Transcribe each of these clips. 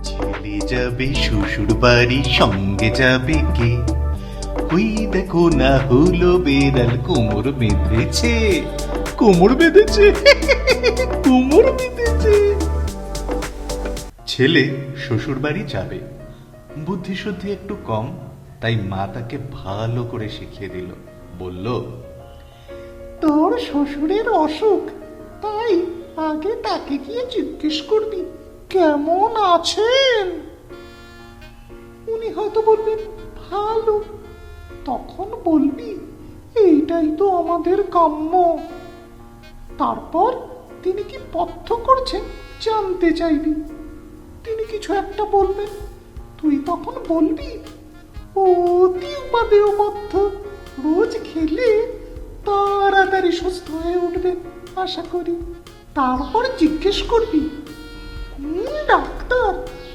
ছেলে যাবে শ্বশুর বাড়ি, সঙ্গে যাবে কে? ওই দেখো না হলো বেড়াল, কোমর বেঁধেছে, কোমর বেঁধেছে, কোমর বেঁধেছে। ছেলে শ্বশুর বাড়ি যাবে, বুদ্ধি শুদ্ধি একটু কম, তাই মা তাকে ভালো করে শিখিয়ে দিল। বলল, তোর শ্বশুরের অসুখ, তাই আগে তাকে গিয়ে জিজ্ঞেস করবি কেমন আছেন। উনি হয়তো বলবেন ভালো, তখন বলবি এইটাই তো আমাদের কাম্য। তারপর তিনি কি পথ্য করছেন জানতে চাইবি, তিনি কিছু একটা বলবেন, তুই তখন বলবি অতি উপাদেয় পথ্য, রোজ খেলে তাড়াতাড়ি সুস্থ হয়ে উঠবেন আশা করি। তারপর জিজ্ঞেস করবি কোন ডাক্তার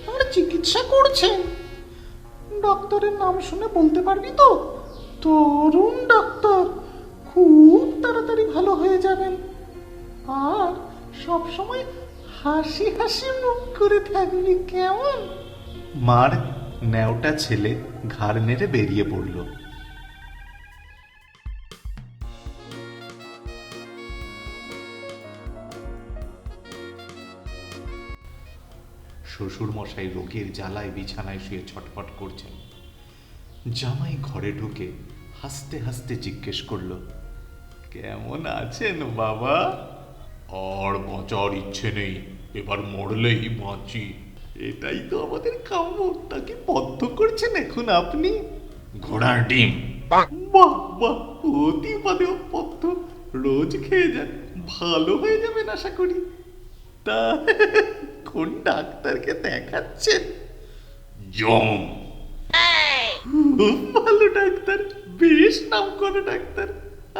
আমার চিকিৎসা করছেন। ডাক্তারের নাম শুনে বলতে পারবি তো তরুণ ডাক্তার, খুব তাড়াতাড়ি ভালো হয়ে যাবেন। আর সব সময় হাসি হাসি মুখ করে থাকবি, কেমন? মার ন্যাওটা ছেলে ঘাড় নেড়ে বেরিয়ে পড়ল। শ্বশুর মশাই রোগের জ্বালায় বিছানায় শুয়ে ছটফট করছেন। জামাই ঘরে ঢুকে হাসতে হাসতে জিজ্ঞেস করলো, কেমন আছেন বাবা? আর বাঁচার ইচ্ছে নেই, এবার মরলেই বাঁচি, এটাই তো আমাদের কাম্য, তাকে পথ্য করছেন এখন আপনি। ঘোড়ার ডিম, বাহ বাহ, অতি উপাদেয় পথ্য, রোজ খেয়ে যান, ভালো হয়ে যাবেন আশা করি। তা কোন ডাক্তারকে দেখাচ্ছেন? জম। খুব ভালো ডাক্তার, বেশ নাম করা ডাক্তার,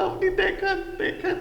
আপনি দেখান দেখান।